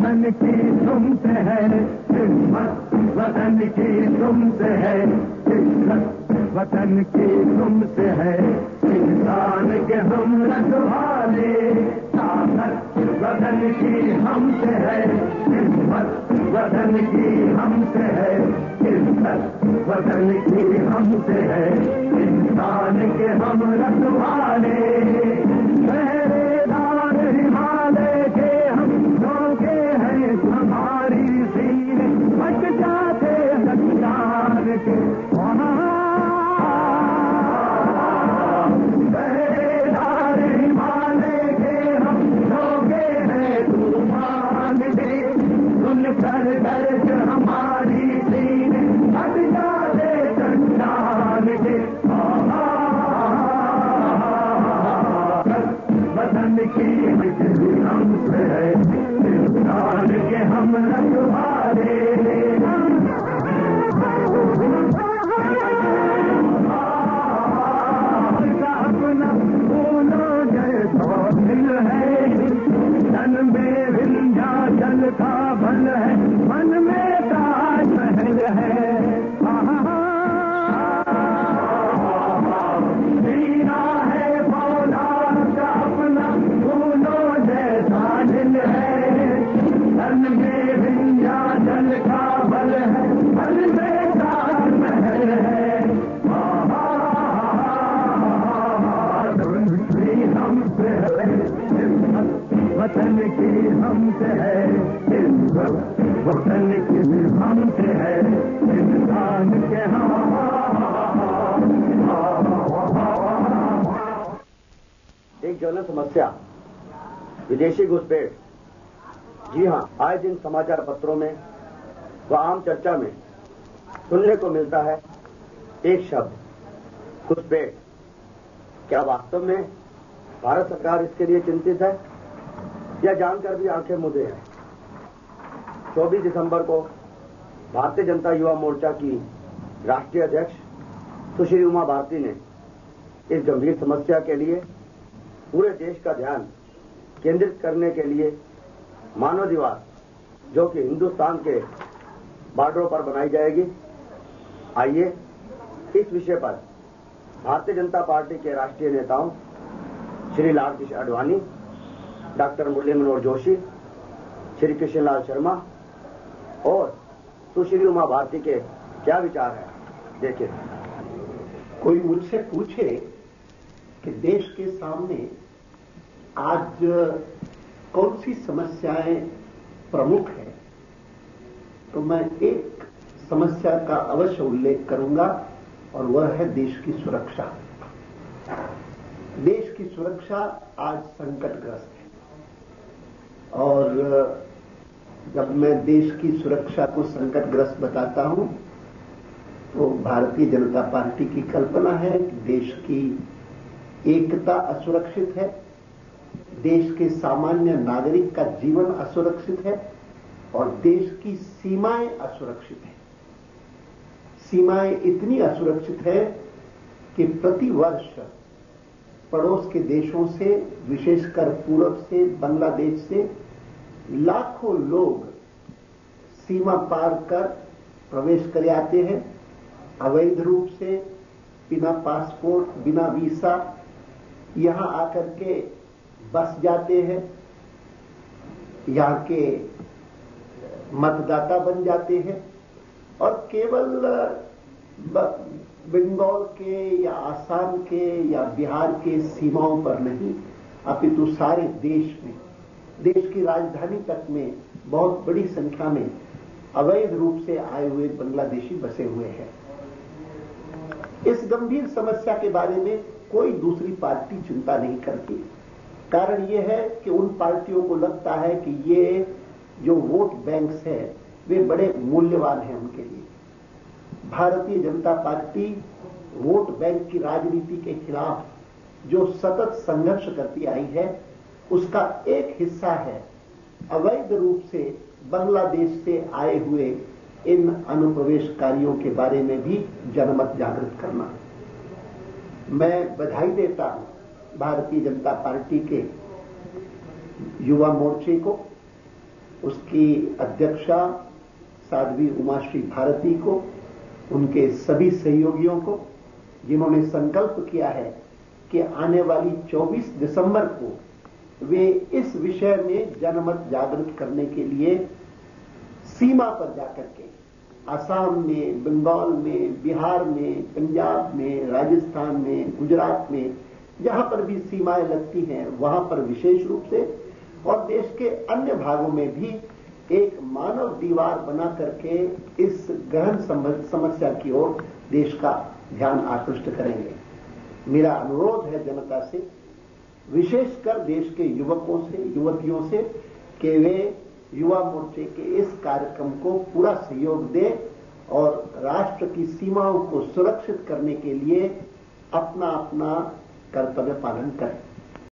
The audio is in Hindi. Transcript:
वतन की तुमसे है हिम्मत, वतन की तुमसे है इज्जत, वतन की तुमसे है इंसान के हम रखवाले, ताकत वतन की हमसे है हिम्मत, वतन की हमसे है इज्जत, वतन की हमसे है इंसान के हम रखवाले। पहरेदार हिमालय के हम लोगे हैं, हमारी सीने फट जाते हथियार के। पहरेदार हिमालय के हम लोगे हैं, तूफान दे सुन कर दर्द हमारी सीने फट जाते चट्टान के। वतन की बिजली हमसे है इंसान के हम रखवाले। अपना फूलों जैसा दिल है, तन में विंध्याचल का बल है, मन में ताजमहल है। जीना है फौलाद का अपना फूलों जैसा दिल है, तन में विंध्याचल का बल है, मन में ताजमहल है। हमसे है हिम्मत, वतन की हमसे है इज्जत, वतन की हमसे है इंसान के एक ज्वलंत समस्या विदेशी घुसपैठ। जी हां, आए दिन समाचार पत्रों में व आम चर्चा में सुनने को मिलता है एक शब्द घुसपैठ। क्या वास्तव में भारत सरकार इसके लिए चिंतित है या जानकर भी आंखें मूंदे हैं? 24 दिसंबर को भारतीय जनता युवा मोर्चा की राष्ट्रीय अध्यक्ष सुश्री उमा भारती ने इस गंभीर समस्या के लिए पूरे देश का ध्यान केंद्रित करने के लिए मानव दिवस, जो कि हिंदुस्तान के बॉर्डरों पर बनाई जाएगी, आइए इस विषय पर भारतीय जनता पार्टी के राष्ट्रीय नेताओं श्री लाल कृष्ण आडवाणी, डॉक्टर मुरली मनोहर जोशी, श्री कृष्णलाल शर्मा और सुश्री उमा भारती के क्या विचार हैं, देखिए। कोई मुझसे पूछे कि देश के सामने आज कौन सी समस्याएं प्रमुख हैं, तो मैं एक समस्या का अवश्य उल्लेख करूंगा और वह है देश की सुरक्षा। देश की सुरक्षा आज संकटग्रस्त है और जब मैं देश की सुरक्षा को संकटग्रस्त बताता हूं तो भारतीय जनता पार्टी की कल्पना है कि देश की एकता असुरक्षित है, देश के सामान्य नागरिक का जीवन असुरक्षित है और देश की सीमाएं असुरक्षित है। सीमाएं इतनी असुरक्षित है कि प्रति वर्ष पड़ोस के देशों से, विशेषकर पूर्व से, बांग्लादेश से लाखों लोग सीमा पार कर प्रवेश कर आते हैं, अवैध रूप से, बिना पासपोर्ट, बिना वीसा यहां आकर के बस जाते हैं, यहां के मतदाता बन जाते हैं और केवल बंगाल के या आसाम के या बिहार के सीमाओं पर नहीं, अपितु सारे देश में, देश की राजधानी तक में बहुत बड़ी संख्या में अवैध रूप से आए हुए बांग्लादेशी बसे हुए हैं। इस गंभीर समस्या के बारे में कोई दूसरी पार्टी चिंता नहीं करती। कारण यह है कि उन पार्टियों को लगता है कि ये जो वोट बैंक्स हैं वे बड़े मूल्यवान हैं उनके लिए। Bharatiya Janata party vote bank की राजनीति के खिलाफ जो सतत संघर्ष करती आई है उसका एक हिस्सा है अवैध रूप से बांग्लादेश से आए हुए इन अनुप्रवेशकारियों के बारे में भी जनमत जागृत करना। मैं बधाई देता हूं भारतीय जनता पार्टी के युवा मोर्चे को उसकी अध्यक्षा साध्वी उमाश्री भारती को, उनके सभी सहयोगियों को, जिन्होंने संकल्प किया है कि आने वाली 24 दिसंबर को वे इस विषय में जनमत जागृत करने के लिए सीमा पर जाकर के असम में, बंगाल में, बिहार में, पंजाब में, राजस्थान में, गुजरात में, जहां पर भी सीमाएं लगती हैं वहां पर विशेष रूप से और देश के अन्य भागों में भी एक मानव दीवार बना करके इस गहन समस्या की ओर देश का ध्यान आकृष्ट करेंगे। मेरा अनुरोध है जनता से, विशेषकर देश के युवकों से, युवतियों से, कि वे युवा मोर्चे के इस कार्यक्रम को पूरा सहयोग दें और राष्ट्र की सीमाओं को सुरक्षित करने के लिए अपना अपना कर्तव्य पालन करें।